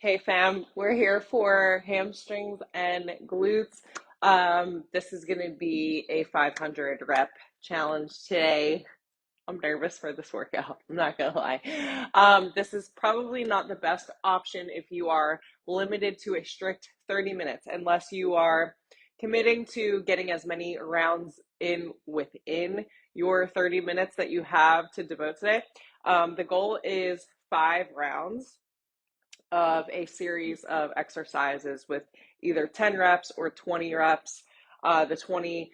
Hey fam, we're here for hamstrings and glutes. This is going to be a 500 rep challenge today. I'm nervous for this workout. I'm not gonna lie. This is probably not the best option if you are limited to a strict 30 minutes, unless you are committing to getting as many rounds in within your 30 minutes that you have to devote today. The goal is 5 rounds of a series of exercises with either 10 reps or 20 reps. The 20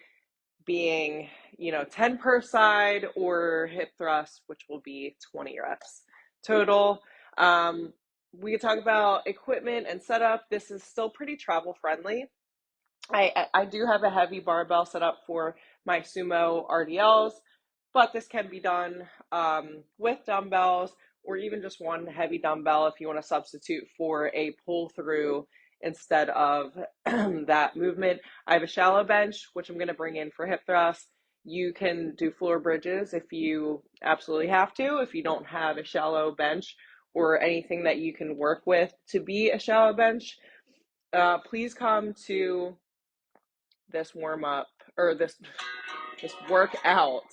being, 10 per side, or hip thrust, which will be 20 reps total. We can talk about equipment and setup. This is still pretty travel friendly. I do have a heavy barbell set up for my Sumo RDLs, but this can be done with dumbbells or even just one heavy dumbbell if you want to substitute for a pull through instead of that movement. I have a shallow bench, which I'm going to bring in for hip thrust. You can do floor bridges if you absolutely have to. If you don't have a shallow bench or anything that you can work with to be a shallow bench, please come to this warm up or this workout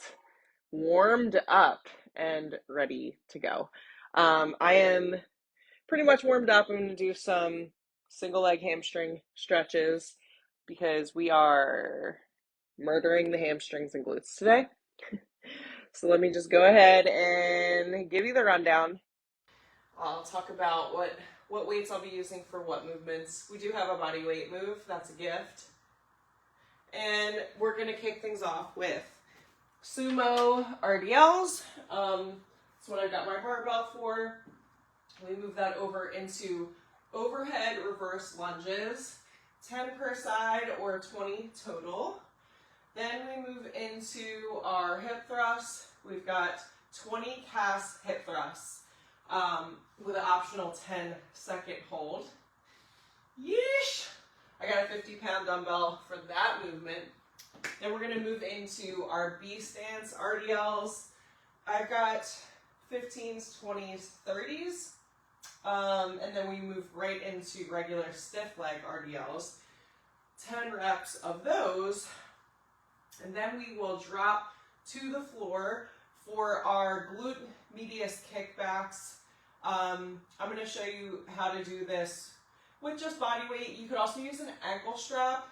warmed up and ready to go. I am pretty much warmed up. I'm going to do some single leg hamstring stretches because we are murdering the hamstrings and glutes today. So let me just go ahead and give you the rundown. I'll talk about what weights I'll be using for what movements. We do have a body weight move. That's a gift. And we're going to kick things off with Sumo RDLs. That's what I've got my barbell for. We move that over into overhead reverse lunges, 10 per side or 20 total. Then we move into our hip thrusts. We've got 20 cast hip thrusts with an optional 10-second hold. Yeesh! I got a 50-pound dumbbell for that movement. Then we're going to move into our B stance RDLs. I've got 15s, 20s, 30s. And then we move right into regular stiff leg RDLs. 10 reps of those. And then we will drop to the floor for our glute medius kickbacks. I'm going to show you how to do this with just body weight. You could also use an ankle strap.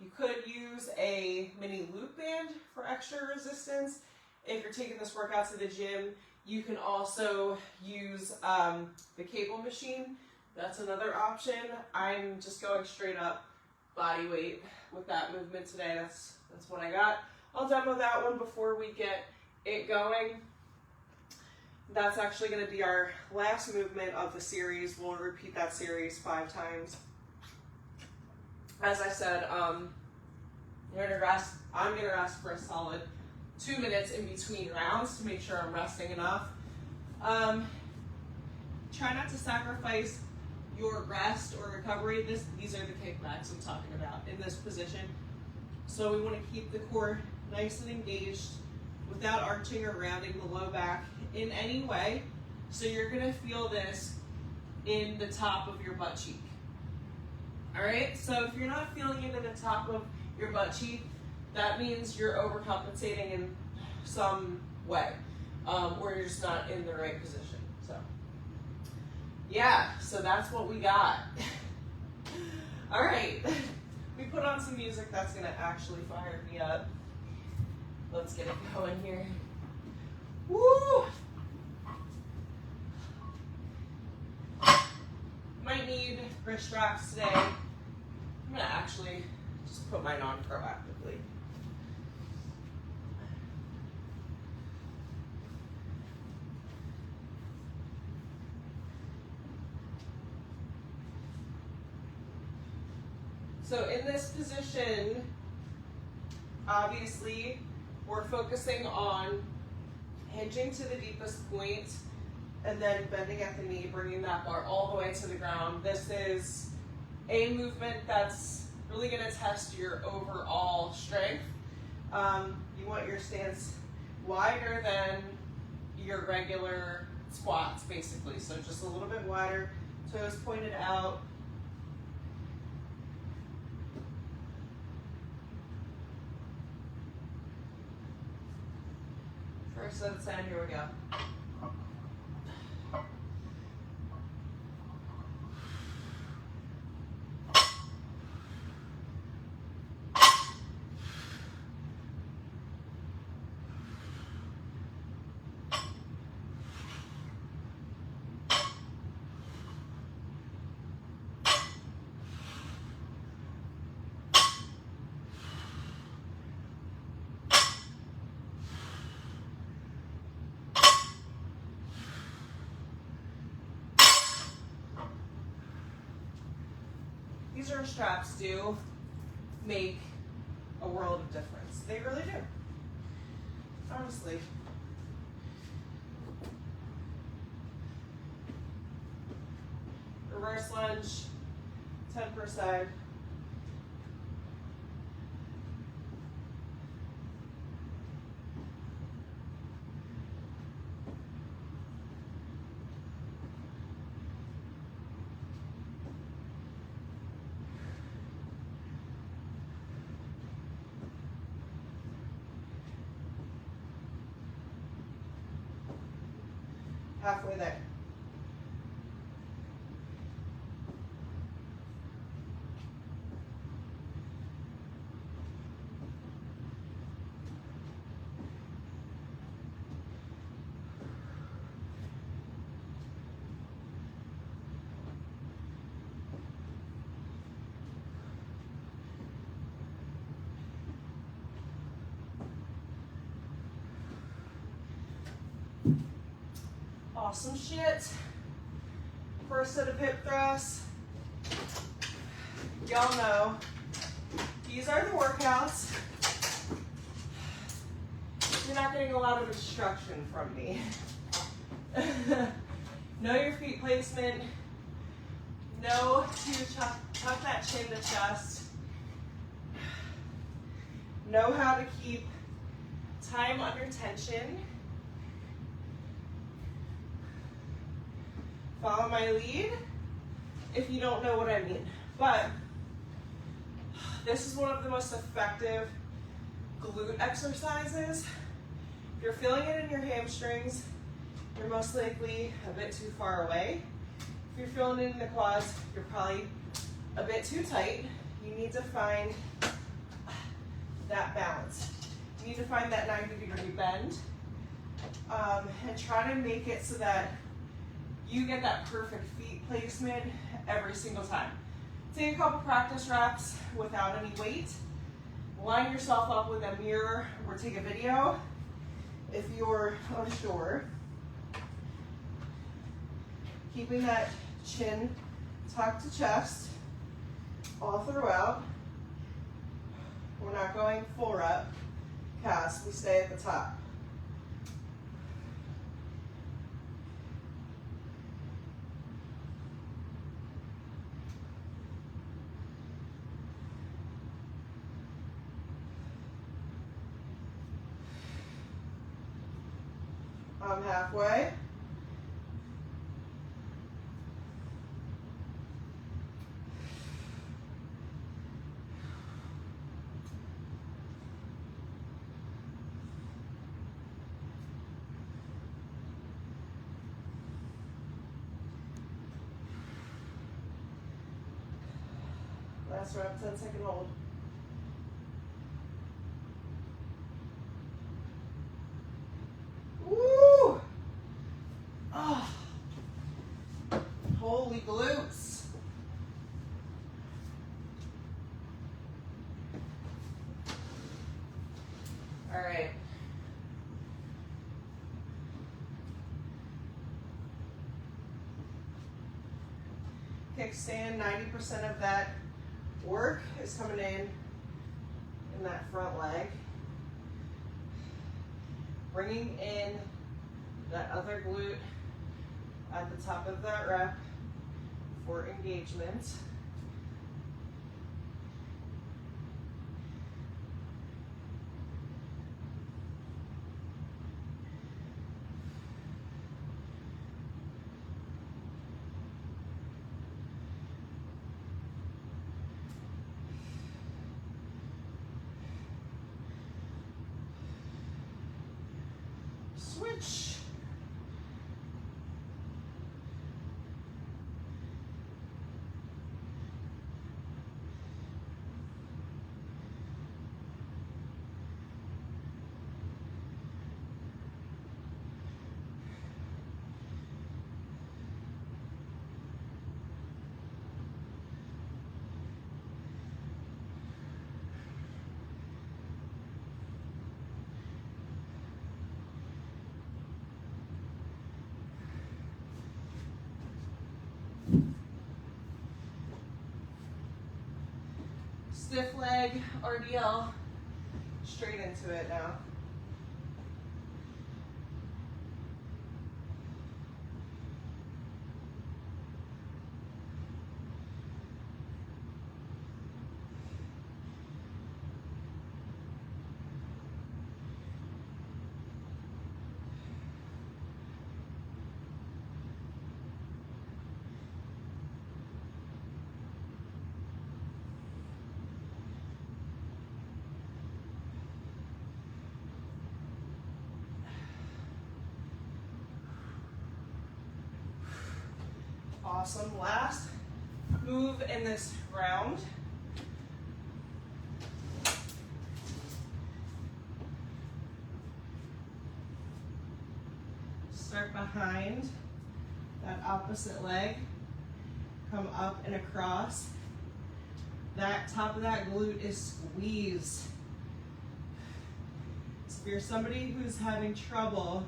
You could use a mini loop band for extra resistance. If you're taking this workout to the gym, you can also use the cable machine. That's another option. I'm just going straight up body weight with that movement today. That's what I got. I'll demo that one before we get it going. That's actually going to be our last movement of the series. We'll repeat that series 5 times. As I said, I'm going to rest for a solid 2 minutes in between rounds to make sure I'm resting enough. Try not to sacrifice your rest or recovery. These are the kickbacks I'm talking about in this position. So we want to keep the core nice and engaged without arching or rounding the low back in any way. So you're going to feel this in the top of your butt cheek. All right, so if you're not feeling it in the top of your butt cheek, that means you're overcompensating in some way, or you're just not in the right position. So, yeah, so that's what we got. All right, we put on some music that's going to actually fire me up. Let's get it going here. Woo! Might need wrist straps today. I'm gonna actually just put mine on proactively. So in this position, obviously, we're focusing on hinging to the deepest point and then bending at the knee, bringing that bar all the way to the ground. This is a movement that's really going to test your overall strength. You want your stance wider than your regular squats, basically. So just a little bit wider Toes pointed out. First set of 10, here we go. These arm straps do make a world of difference. They really do. Honestly. Reverse lunge, 10 per side. Halfway there. Awesome shit. First set of hip thrusts. Y'all know, these are the workouts. You're not getting a lot of instruction from me. Know your feet placement. Know to tuck that chin to chest. Know how to keep time under tension. Follow my lead if you don't know what I mean. But this is one of the most effective glute exercises. If you're feeling it in your hamstrings, you're most likely a bit too far away. If you're feeling it in the quads, you're probably a bit too tight. You need to find that balance. You need to find that 90-degree bend and try to make it so that you get that perfect feet placement every single time. Take a couple practice reps without any weight. Line yourself up with a mirror or take a video if you're unsure. Keeping that chin tucked to chest all throughout. We're not going full rep cast, we stay at the top. I'm halfway. Last rep, 10-second hold. Woo! Oh. Holy glutes. All right. Kickstand, 90% of that work is coming in that front leg. Bringing in that other glute at the top of that rep for engagement. switch. Stiff leg RDL, straight into it now. Awesome. Last move in this round. Start behind that opposite leg. Come up and across. That top of that glute is squeezed. So if you're somebody who's having trouble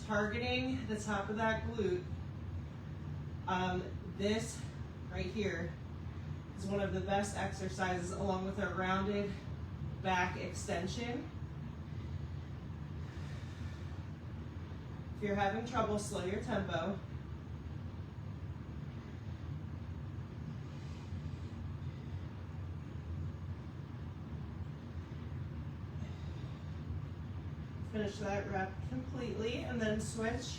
targeting the top of that glute, this right here is one of the best exercises, along with a rounded back extension. If you're having trouble, slow your tempo. Finish that rep completely and then switch.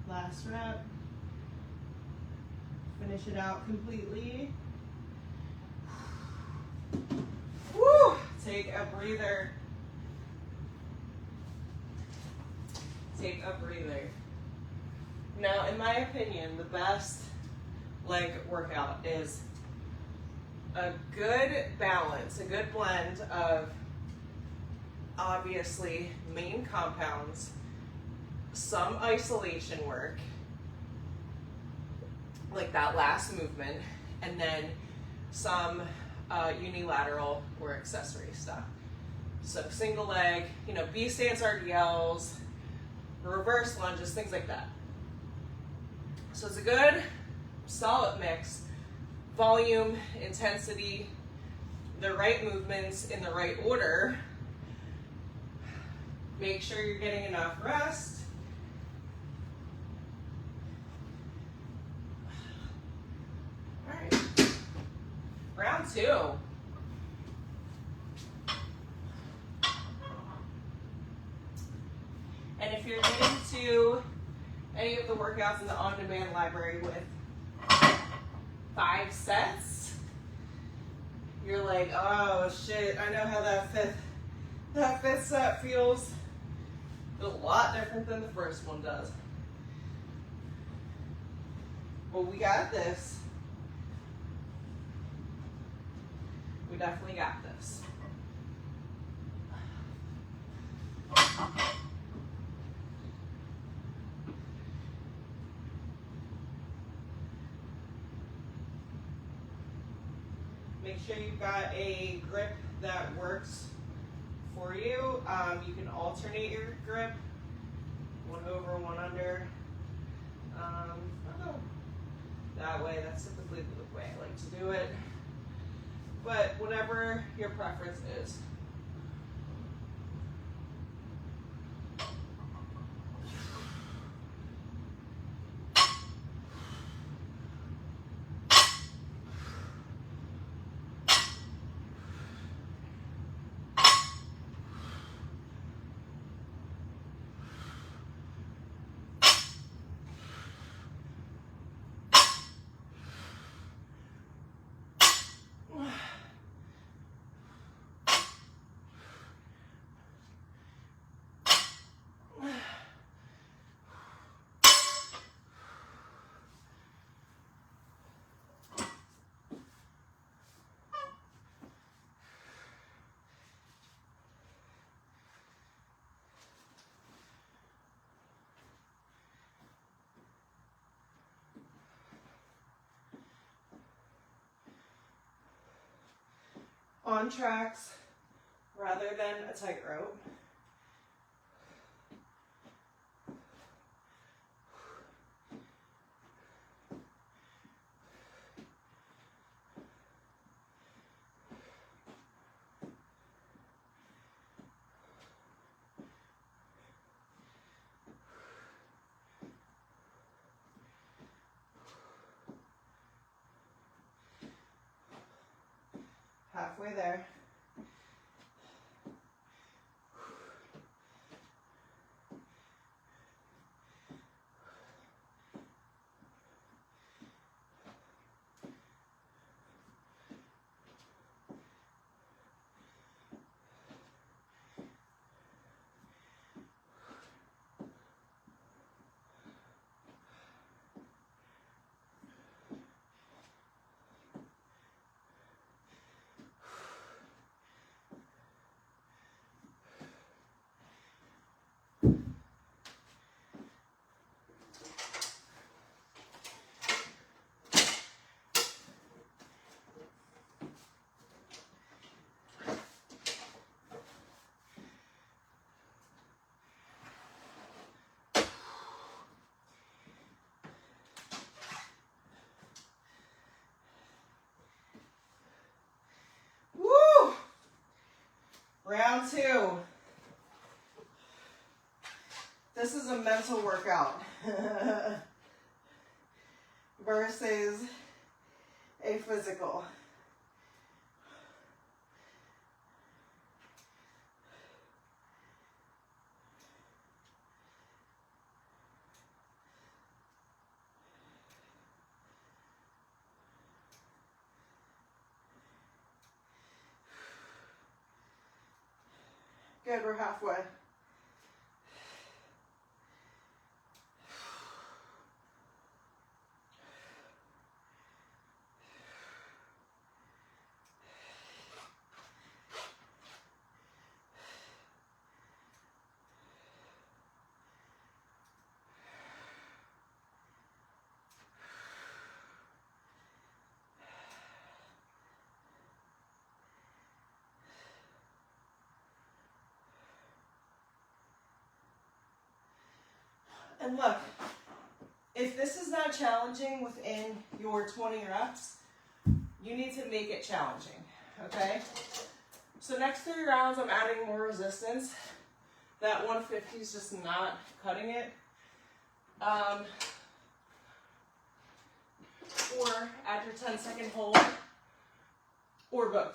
Last rep. Finish it out completely. Woo! Take a breather. Take a breather. Now, in my opinion, the best leg workout is a good balance, a good blend of obviously main compounds, some isolation work, like that last movement, and then some unilateral or accessory stuff. So single leg, B stance RDLs, reverse lunges, things like that. So it's a good, solid mix, volume, intensity, the right movements in the right order. Make sure you're getting enough rest. Round two. And if you're getting to any of the workouts in the on-demand library with 5 sets, you're like, oh shit, I know how that fifth set feels. A lot different than the first one does. Well, we got this. We definitely got this. Make sure you've got a grip that works for you. You can alternate your grip, one over, one under. That way, that's typically the way I like to do it. But whatever your preference is. on tracks rather than a tightrope. Halfway there. Woo! Round two. This is a mental workout versus a physical. Good, we're halfway. And look, if this is not challenging within your 20 reps, you need to make it challenging, okay? So next 3 rounds, I'm adding more resistance. That 150 is just not cutting it. Or add your 10-second hold, or both.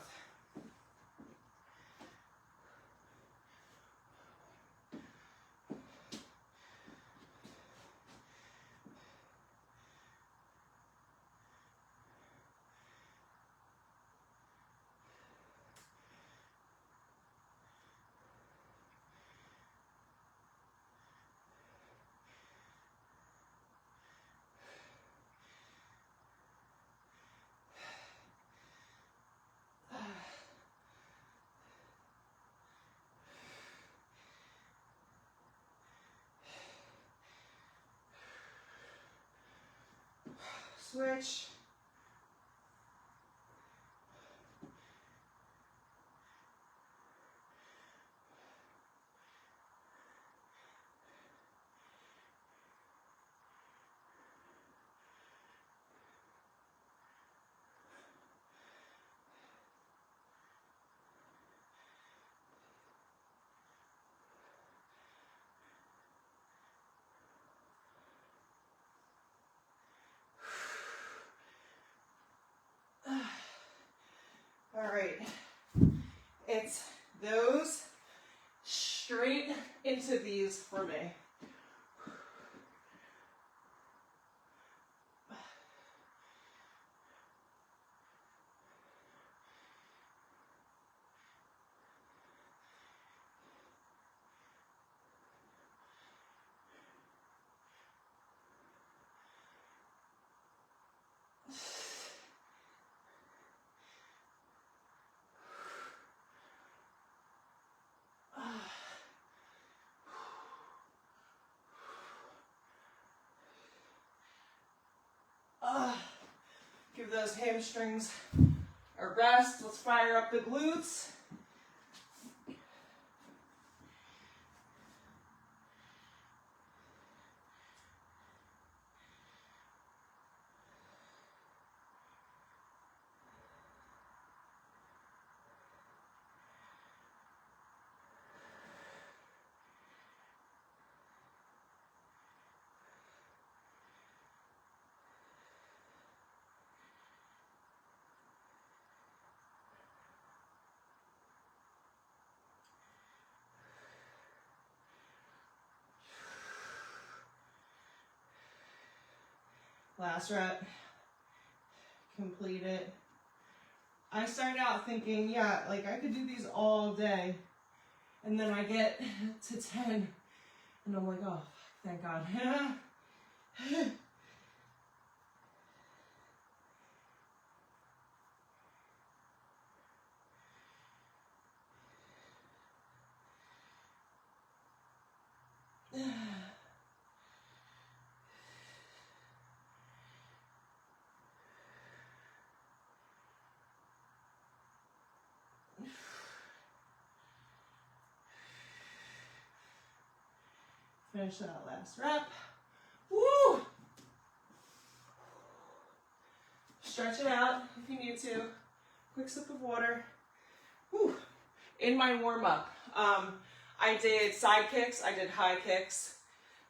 Switch. All right, it's those straight into these for me. Give those hamstrings or rest. Let's fire up the glutes. Last rep. Complete it. I started out thinking, yeah, like I could do these all day. And then I get to 10 and I'm like, oh, thank God. Finish that last rep. Woo! Stretch it out if you need to. Quick sip of water. Woo! In my warm-up, I did side kicks, I did high kicks,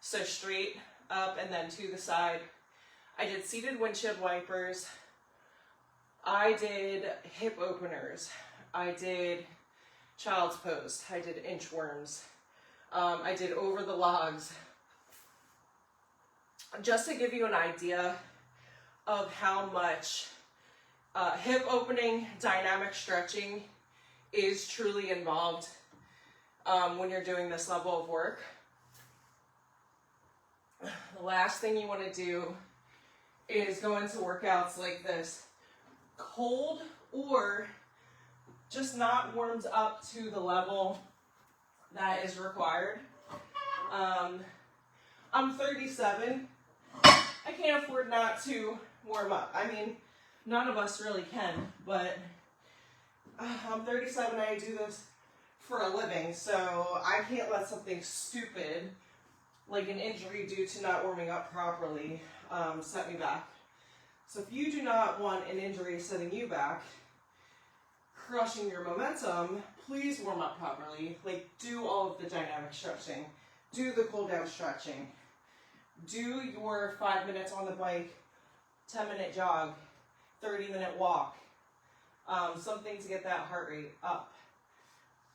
so straight up and then to the side. I did seated windshield wipers. I did hip openers. I did child's pose. I did inchworms. I did over the logs. Just to give you an idea of how much hip opening dynamic stretching is truly involved when you're doing this level of work. The last thing you want to do is go into workouts like this cold or just not warmed up to the level that is required. I'm 37. I can't afford not to warm up. I mean, none of us really can, but I'm 37 and I do this for a living, so I can't let something stupid like an injury due to not warming up properly set me back. So if you do not want an injury setting you back, crushing your momentum, please warm up properly. Like, do all of the dynamic stretching. Do the cool down stretching. Do your 5 minutes on the bike, 10-minute jog, 30-minute walk. Something to get that heart rate up.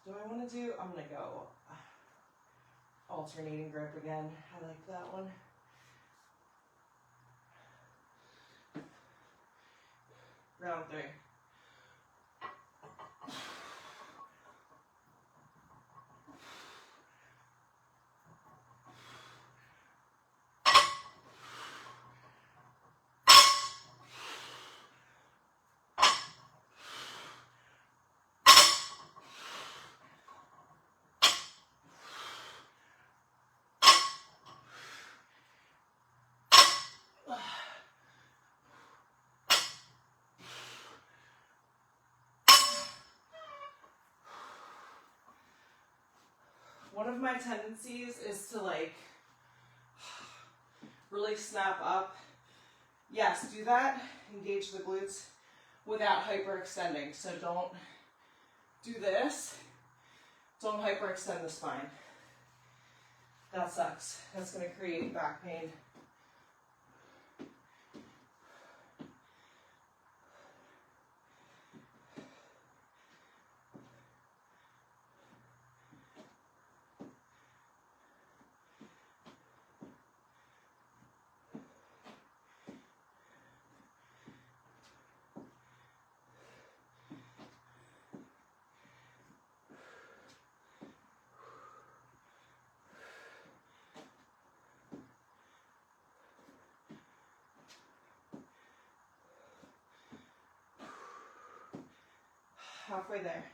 Do I want to do, I'm going to go alternating grip again. I like that one. Round 3. One of my tendencies is to like really snap up. Yes, do that, engage the glutes without hyperextending. So don't do this, don't hyperextend the spine. That sucks. That's gonna create back pain. Halfway there.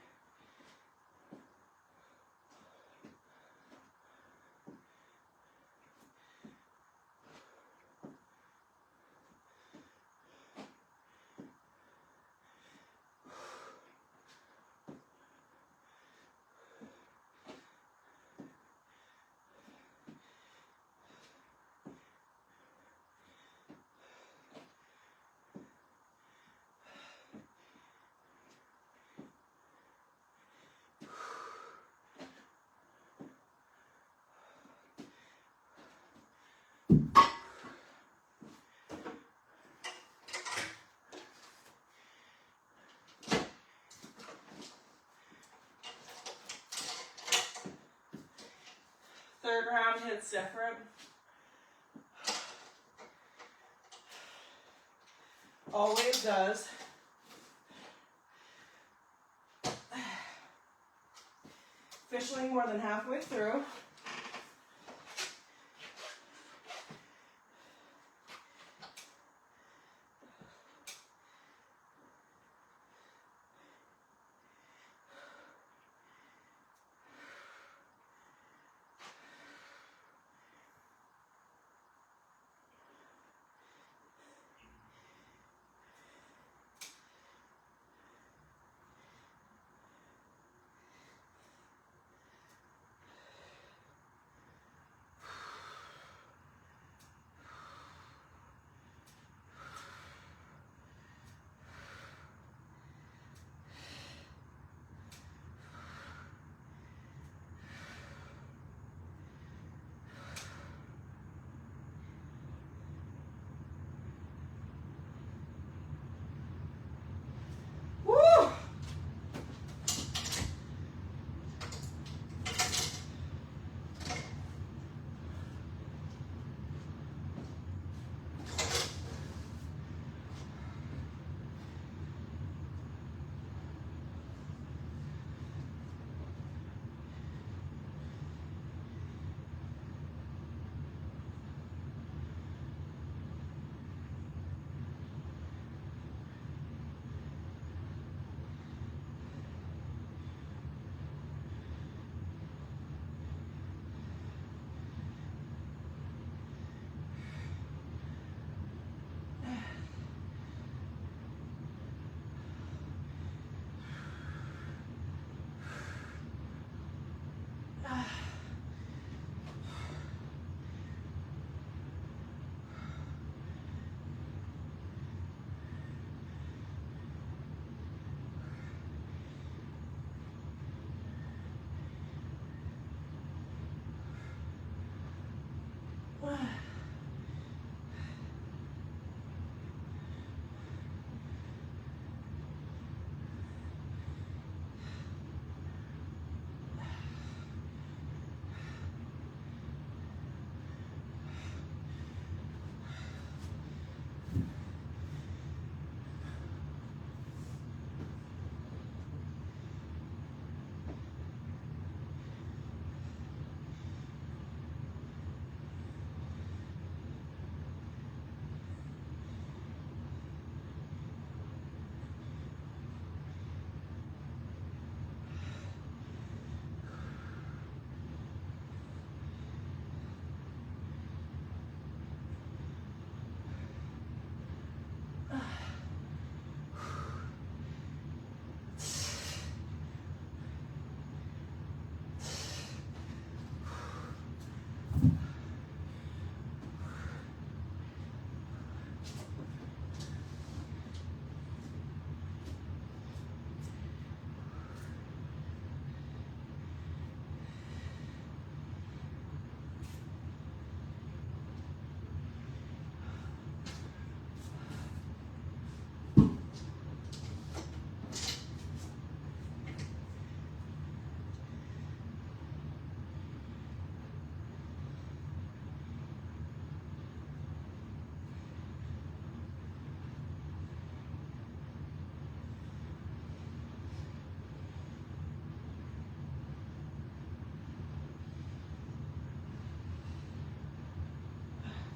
third round hits different. Always does. Officially more than halfway through.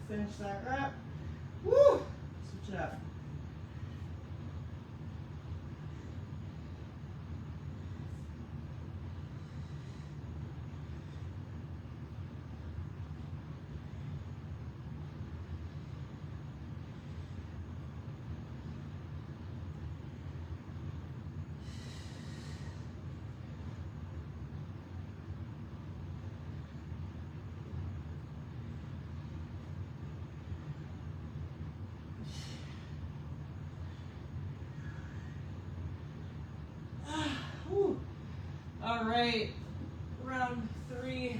Finish that rep. Woo! Switch it up. All right, round 3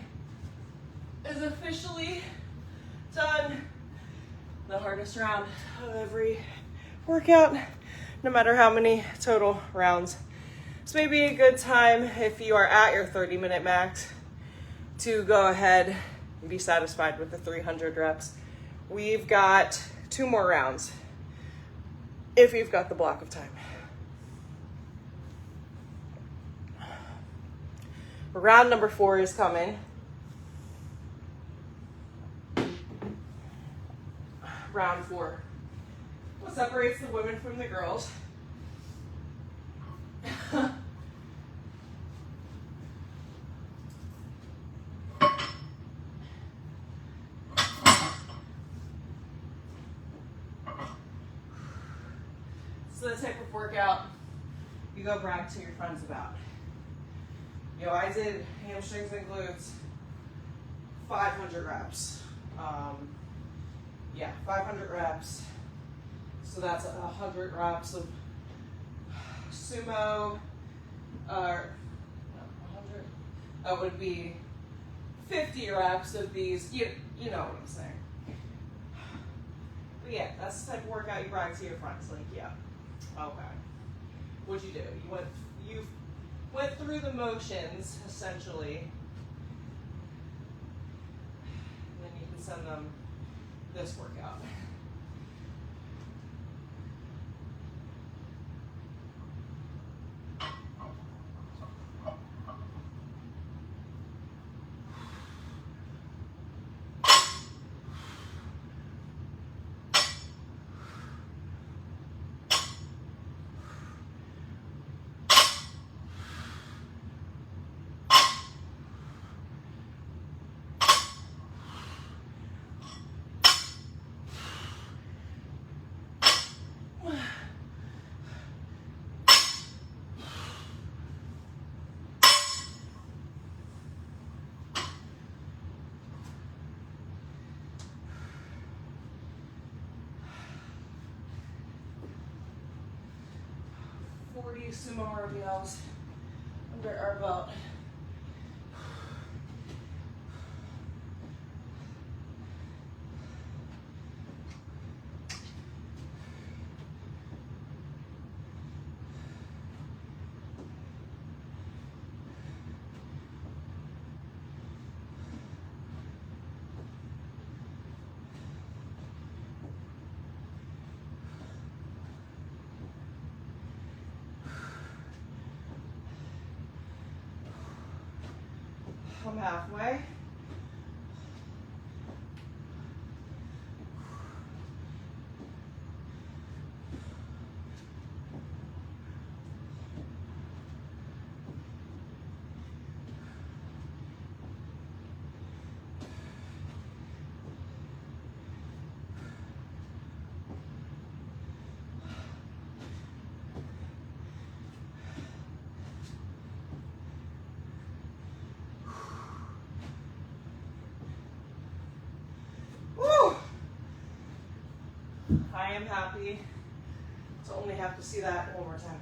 is officially done. The hardest round of every workout, no matter how many total rounds. This may be a good time if you are at your 30-minute max to go ahead and be satisfied with the 300 reps. We've got 2 more rounds if you've got the block of time. Round number 4 is coming. Round 4. What separates the women from the girls? So the type of workout you go brag to your friends about. You know, I did hamstrings and glutes, 500 reps. 500 reps. So that's 100 reps of sumo, 100, that would be 50 reps of these, you know what I'm saying. But yeah, that's the type of workout you brag to your friends, like, yeah, okay. What'd you do? You went through the motions, essentially, and then you can send them this workout. Sumo RDLs under our belt. I'm halfway. I am happy to only have to see that one more time.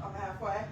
I'm halfway.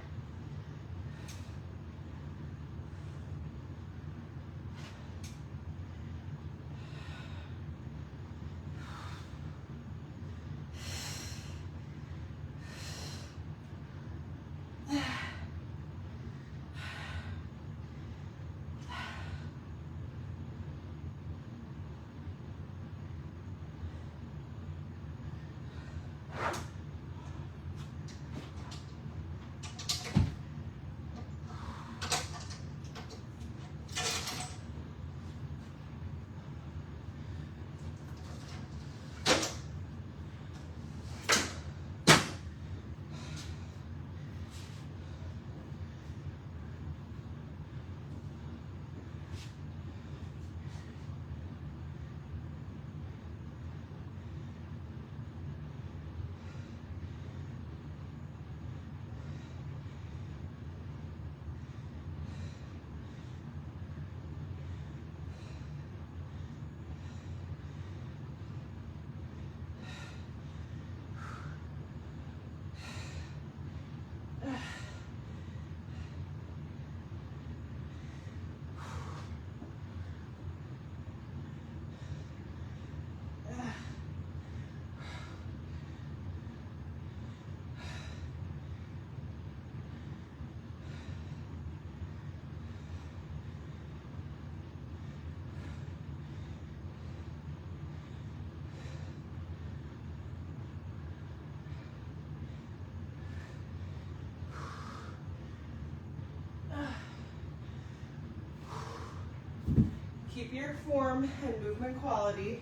Keep your form and movement quality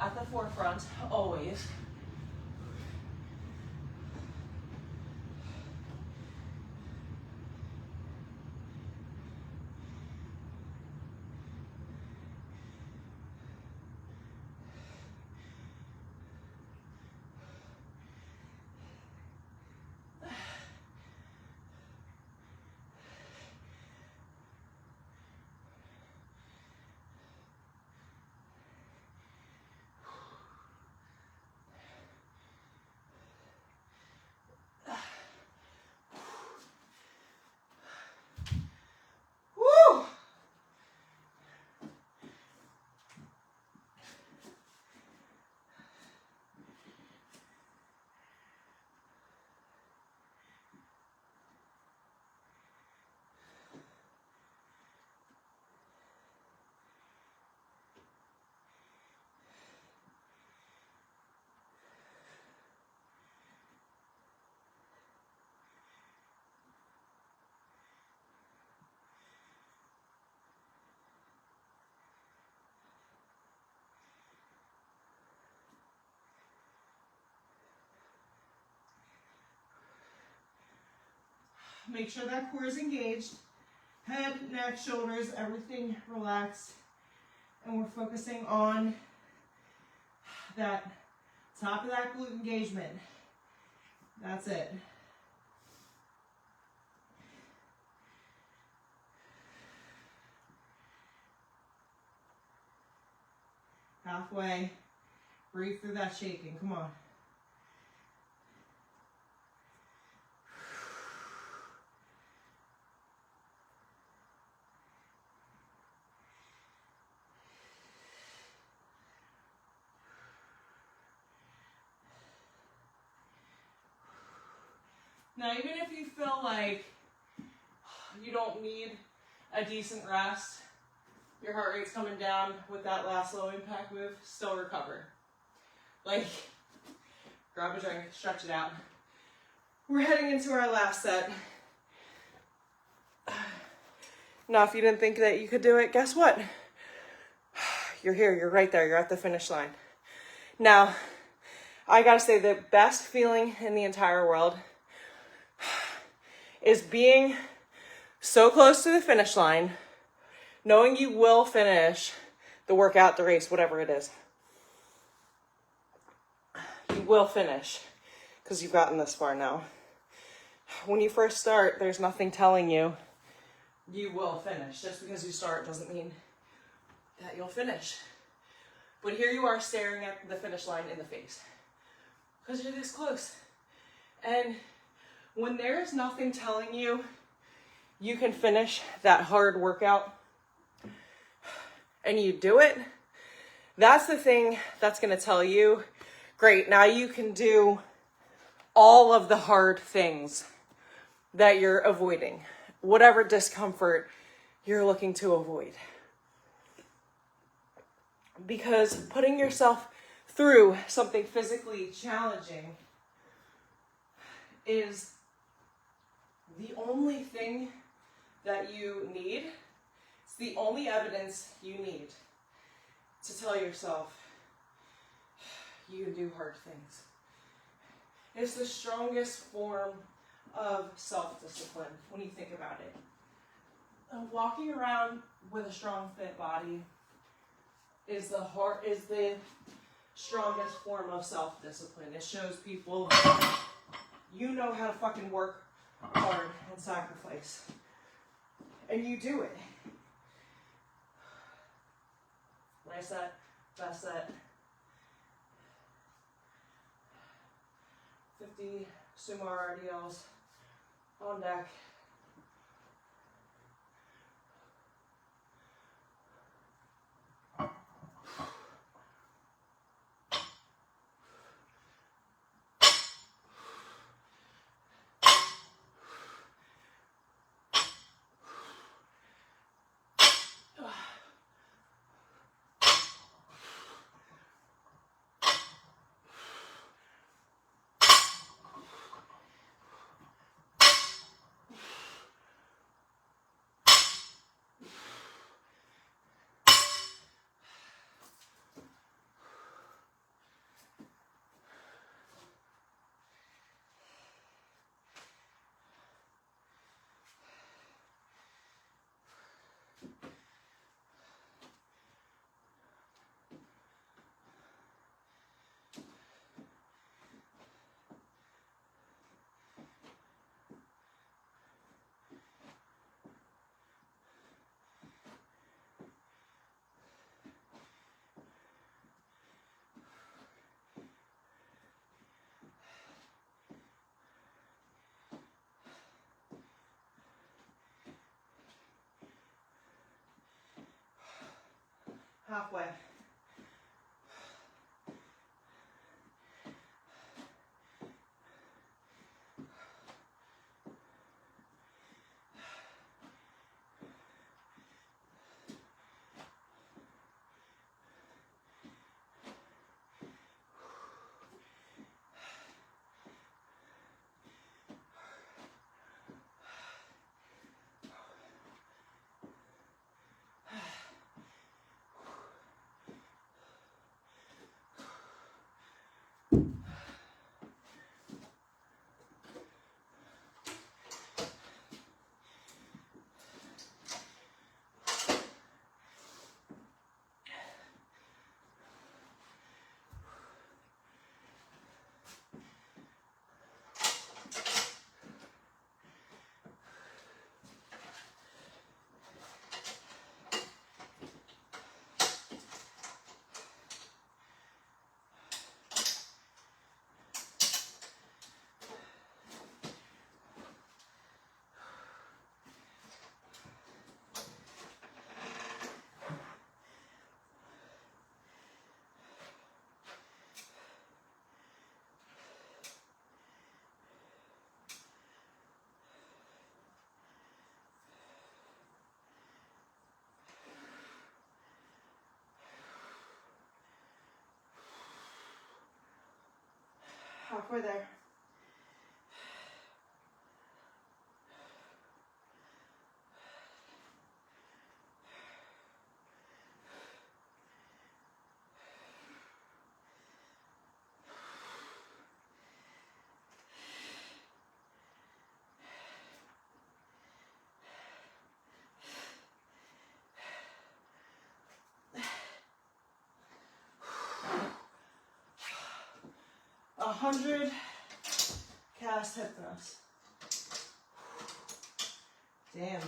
at the forefront, always. Woo! Make sure that core is engaged. Head, neck, shoulders, everything relaxed. And we're focusing on that top of that glute engagement. That's it. Halfway. Breathe through that shaking. Come on. Now, even if you feel like you don't need a decent rest, your heart rate's coming down with that last low impact move, still recover. Like, grab a drink, stretch it out. We're heading into our last set. Now, if you didn't think that you could do it, guess what? You're here, you're right there, you're at the finish line. Now, I gotta say, the best feeling in the entire world is being so close to the finish line, knowing you will finish the workout, the race, whatever it is. You will finish because you've gotten this far now. When you first start, there's nothing telling you you will finish. Just because you start doesn't mean that you'll finish. But here you are staring at the finish line in the face because you're this close. And when there's nothing telling you you can finish that hard workout and you do it, that's the thing that's going to tell you, great, now you can do all of the hard things that you're avoiding, whatever discomfort you're looking to avoid. Because putting yourself through something physically challenging is the only thing that you need. It's the only evidence you need to tell yourself you can do hard things. It's the strongest form of self-discipline when you think about it. Walking around with a strong, fit body is the strongest form of self-discipline. It shows people you know how to fucking work hard and sacrifice. And you do it. Nice set, best set. 50 Sumo RDLs on deck. Halfway. Halfway there. A 100 cast hip thrusts. Damn.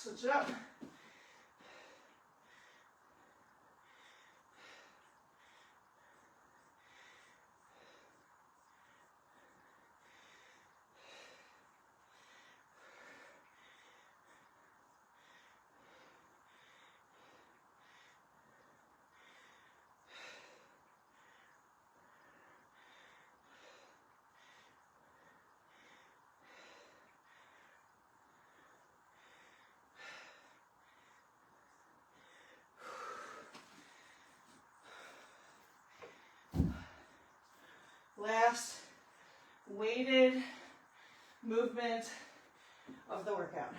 Switch it up. Last weighted movement of the workout.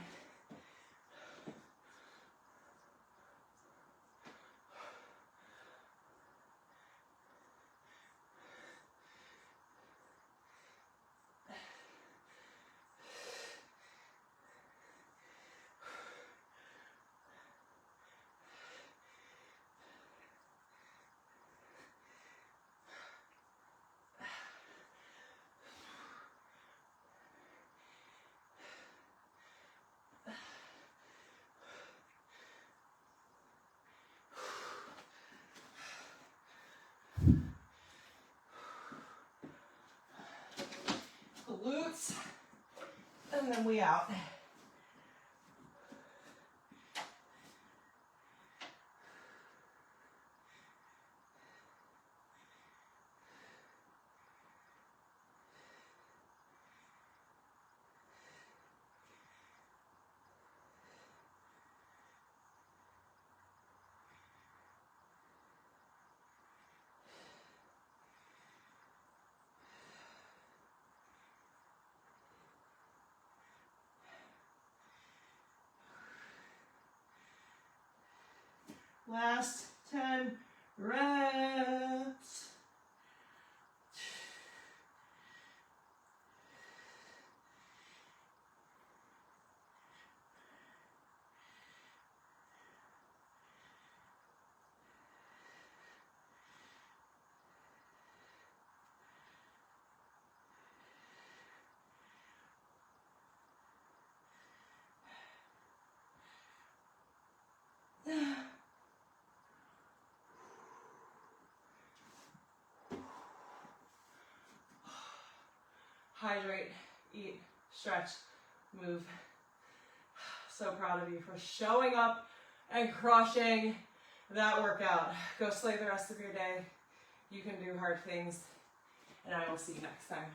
Glutes, and then we out. Last 10 reps. Hydrate, eat, stretch, move. So proud of you for showing up and crushing that workout. Go slay the rest of your day. You can do hard things, and I will see you next time.